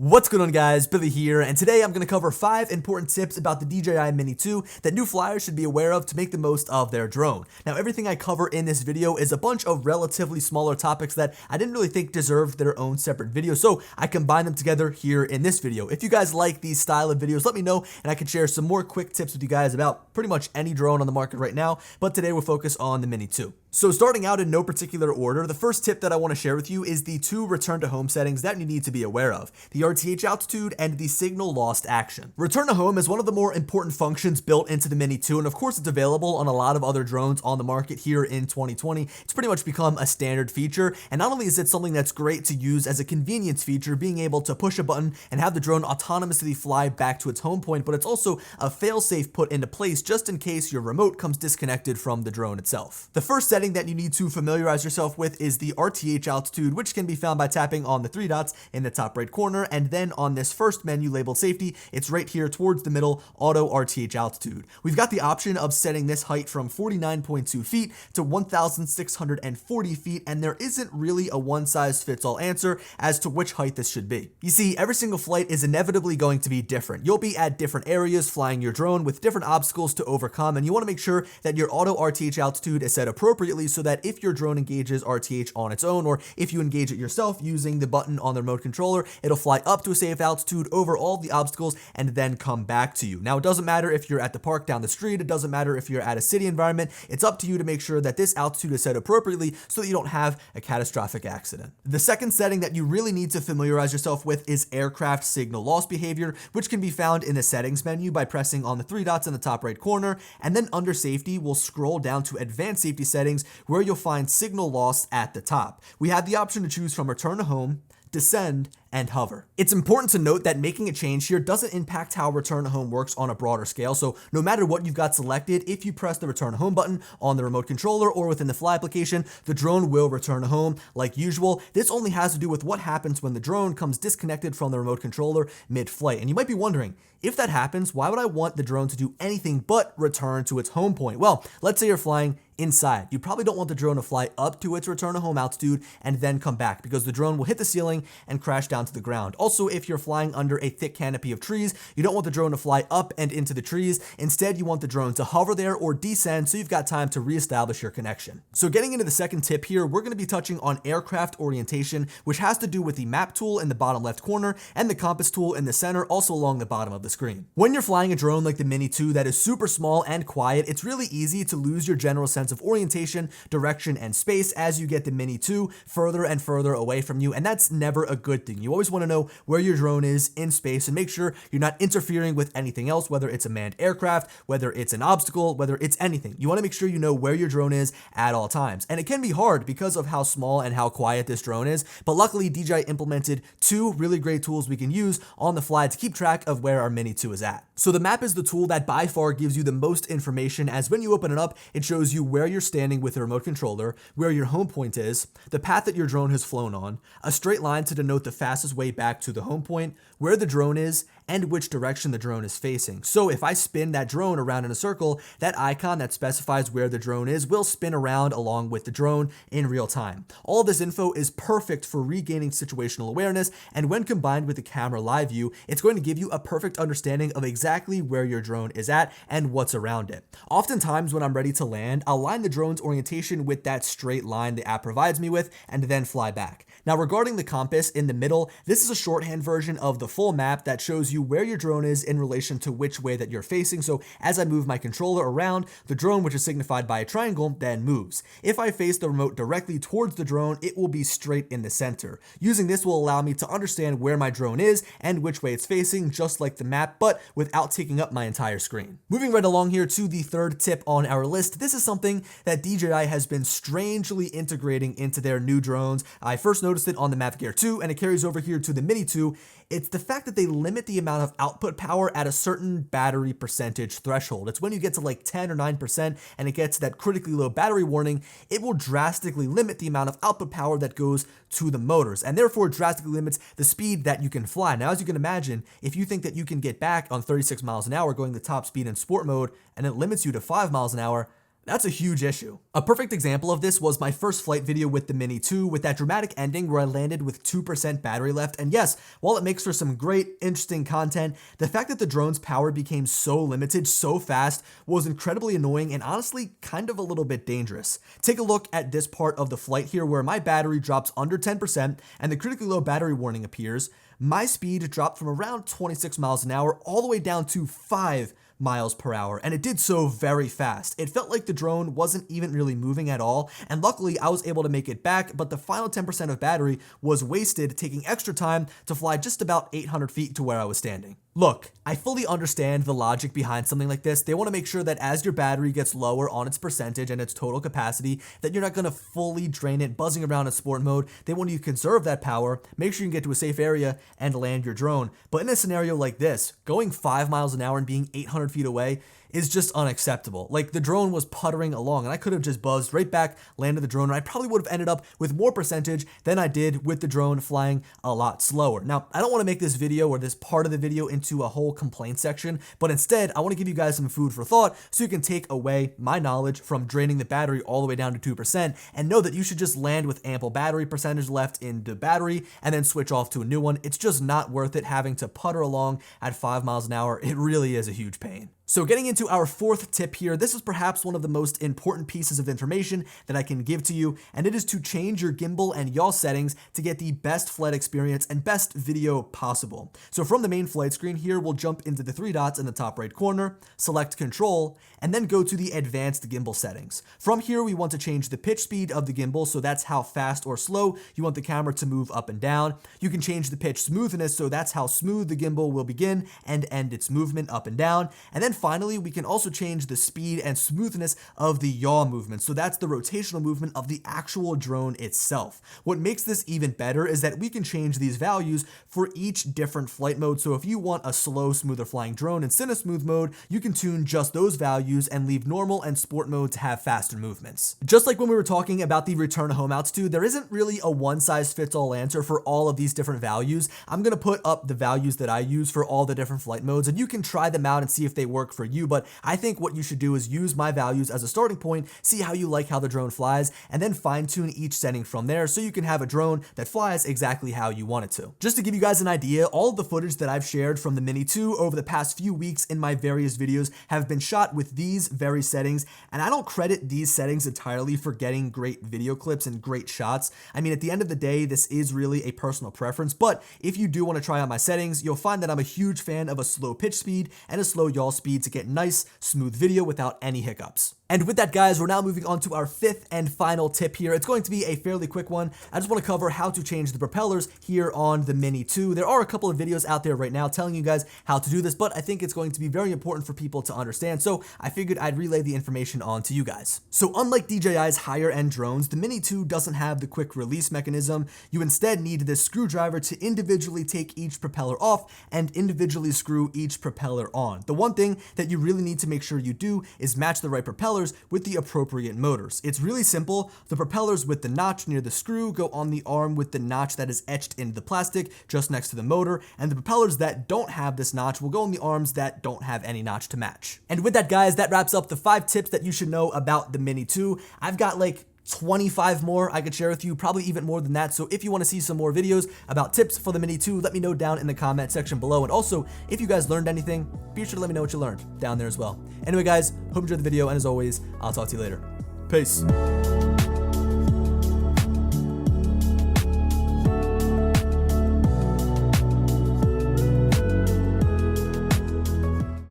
What's going on, guys? Billy here, and today I'm going to cover 5 important tips about the DJI Mini 2 that new flyers should be aware of to make the most of their drone. Now, everything I cover in this video is a bunch of relatively smaller topics that I didn't really think deserved their own separate video, so I combined them together here in this video. If you guys like these style of videos, let me know, and I can share some more quick tips with you guys about pretty much any drone on the market right now, but today we'll focus on the Mini 2. So starting out in no particular order, the first tip that I want to share with you is the 2 return to home settings that you need to be aware of: the RTH altitude and the signal lost action. Return to home is one of the more important functions built into the Mini 2, and of course it's available on a lot of other drones on the market here in 2020. It's pretty much become a standard feature, and not only is it something that's great to use as a convenience feature, being able to push a button and have the drone autonomously fly back to its home point, but it's also a fail-safe put into place just in case your remote comes disconnected from the drone itself. The first setting that you need to familiarize yourself with is the RTH altitude, which can be found by tapping on the 3 dots in the top right corner, and then on this first menu labeled safety, it's right here towards the middle, auto RTH altitude. We've got the option of setting this height from 49.2 feet to 1,640 feet, and there isn't really a one-size-fits-all answer as to which height this should be. You see, every single flight is inevitably going to be different. You'll be at different areas flying your drone with different obstacles to overcome, and you want to make sure that your auto RTH altitude is set appropriately so that if your drone engages RTH on its own, or if you engage it yourself using the button on the remote controller, it'll fly up to a safe altitude over all the obstacles and then come back to you. Now, it doesn't matter if you're at the park down the street, it doesn't matter if you're at a city environment, it's up to you to make sure that this altitude is set appropriately so that you don't have a catastrophic accident. The second setting that you really need to familiarize yourself with is aircraft signal loss behavior, which can be found in the settings menu by pressing on the 3 dots in the top right corner, and then under safety, we'll scroll down to advanced safety settings, where you'll find signal loss at the top. We have the option to choose from return to home, descend, and hover. It's important to note that making a change here doesn't impact how return to home works on a broader scale, so no matter what you've got selected, if you press the return to home button on the remote controller or within the Fly application, the drone will return to home like usual. This only has to do with what happens when the drone comes disconnected from the remote controller mid-flight. And you might be wondering, if that happens, why would I want the drone to do anything but return to its home point? Well, let's say you're flying inside. You probably don't want the drone to fly up to its return to home altitude and then come back, because the drone will hit the ceiling and crash down to the ground. Also, if you're flying under a thick canopy of trees, you don't want the drone to fly up and into the trees. Instead, you want the drone to hover there or descend so you've got time to reestablish your connection. So getting into the second tip here, we're going to be touching on aircraft orientation, which has to do with the map tool in the bottom left corner and the compass tool in the center, also along the bottom of the screen. When you're flying a drone like the Mini 2 that is super small and quiet, it's really easy to lose your general sense of orientation, direction, and space as you get the Mini 2 further and further away from you, and that's never a good thing. You always want to know where your drone is in space and make sure you're not interfering with anything else, whether it's a manned aircraft, whether it's an obstacle, whether it's anything. You want to make sure you know where your drone is at all times. And it can be hard because of how small and how quiet this drone is, but luckily DJI implemented 2 really great tools we can use on the fly to keep track of where our Mini 2 is at. So the map is the tool that by far gives you the most information, as when you open it up, it shows you where you're standing with the remote controller, where your home point is, the path that your drone has flown on, a straight line to denote the fastest way back to the home point, where the drone is, and which direction the drone is facing. So if I spin that drone around in a circle, that icon that specifies where the drone is will spin around along with the drone in real time. All of this info is perfect for regaining situational awareness, and when combined with the camera live view, it's going to give you a perfect understanding of exactly where your drone is at and what's around it. Oftentimes when I'm ready to land, I'll line the drone's orientation with that straight line the app provides me with and then fly back. Now, regarding the compass in the middle, this is a shorthand version of the full map that shows you where your drone is in relation to which way that you're facing. So as I move my controller around, the drone, which is signified by a triangle, then moves. If I face the remote directly towards the drone, it will be straight in the center. Using this will allow me to understand where my drone is and which way it's facing, just like the map, but without taking up my entire screen. Moving right along here to the third tip on our list, this is something that DJI has been strangely integrating into their new drones. I first noticed it on the Mavic Air 2, and it carries over here to the Mini 2. It's the fact that they limit the amount of output power at a certain battery percentage threshold. It's when you get to like 10 or 9% and it gets that critically low battery warning, it will drastically limit the amount of output power that goes to the motors, and therefore drastically limits the speed that you can fly. Now, as you can imagine, if you think that you can get back on 36 miles an hour going the top speed in sport mode and it limits you to 5 miles an hour, That's a huge issue. A perfect example of this was my first flight video with the Mini 2 with that dramatic ending where I landed with 2% battery left. And yes, while it makes for some great, interesting content, the fact that the drone's power became so limited so fast was incredibly annoying and honestly kind of a little bit dangerous. Take a look at this part of the flight here where my battery drops under 10% and the critically low battery warning appears. My speed dropped from around 26 miles an hour all the way down to 5 miles per hour, and it did so very fast. It felt like the drone wasn't even really moving at all, and luckily I was able to make it back, but the final 10% of battery was wasted, taking extra time to fly just about 800 feet to where I was standing. Look, I fully understand the logic behind something like this. They want to make sure that as your battery gets lower on its percentage and its total capacity, that you're not going to fully drain it buzzing around in sport mode. They want you to conserve that power, make sure you can get to a safe area and land your drone. But in a scenario like this, going 5 miles an hour and being 800 feet away is just unacceptable. Like, the drone was puttering along and I could have just buzzed right back, landed the drone, and I probably would have ended up with more percentage than I did with the drone flying a lot slower. Now, I don't want to make this video or this part of the video into a whole complaint section, but instead I want to give you guys some food for thought so you can take away my knowledge from draining the battery all the way down to 2% and know that you should just land with ample battery percentage left in the battery and then switch off to a new one. It's just not worth it having to putter along at 5 miles an hour. It really is a huge pain. So getting into our fourth tip here, this is perhaps one of the most important pieces of information that I can give to you, and it is to change your gimbal and yaw settings to get the best flight experience and best video possible. So from the main flight screen here, we'll jump into the 3 dots in the top right corner, select control, and then go to the advanced gimbal settings. From here, we want to change the pitch speed of the gimbal, so that's how fast or slow you want the camera to move up and down. You can change the pitch smoothness, so that's how smooth the gimbal will begin and end its movement up and down. And then finally, we can also change the speed and smoothness of the yaw movement. So that's the rotational movement of the actual drone itself. What makes this even better is that we can change these values for each different flight mode. So if you want a slow, smoother flying drone in Cine Smooth mode, you can tune just those values and leave normal and sport mode to have faster movements. Just like when we were talking about the return home altitude, there isn't really a one-size-fits-all answer for all of these different values. I'm going to put up the values that I use for all the different flight modes, and you can try them out and see if they work for you. But I think what you should do is use my values as a starting point, see how you like how the drone flies, and then fine tune each setting from there so you can have a drone that flies exactly how you want it to. Just to give you guys an idea, all of the footage that I've shared from the Mini 2 over the past few weeks in my various videos have been shot with these very settings, and I don't credit these settings entirely for getting great video clips and great shots. I mean, at the end of the day, this is really a personal preference, but if you do want to try out my settings, you'll find that I'm a huge fan of a slow pitch speed and a slow yaw speed to get nice, smooth video without any hiccups. And with that, guys, we're now moving on to our fifth and final tip here. It's going to be a fairly quick one. I just want to cover how to change the propellers here on the Mini 2. There are a couple of videos out there right now telling you guys how to do this, but I think it's going to be very important for people to understand, so I figured I'd relay the information on to you guys. So unlike DJI's higher end drones, the Mini 2 doesn't have the quick release mechanism. You instead need this screwdriver to individually take each propeller off and individually screw each propeller on. The one thing that you really need to make sure you do is match the right propellers with the appropriate motors. It's really simple. The propellers with the notch near the screw go on the arm with the notch that is etched into the plastic just next to the motor, and the propellers that don't have this notch will go on the arms that don't have any notch to match. And with that, guys, that wraps up the 5 tips that you should know about the Mini 2. I've got like 25 more I could share with you, probably even more than that. So if you want to see some more videos about tips for the Mini 2, let me know down in the comment section below. And also, if you guys learned anything, be sure to let me know what you learned down there as well. Anyway, guys, hope you enjoyed the video, and as always, I'll talk to you later. Peace.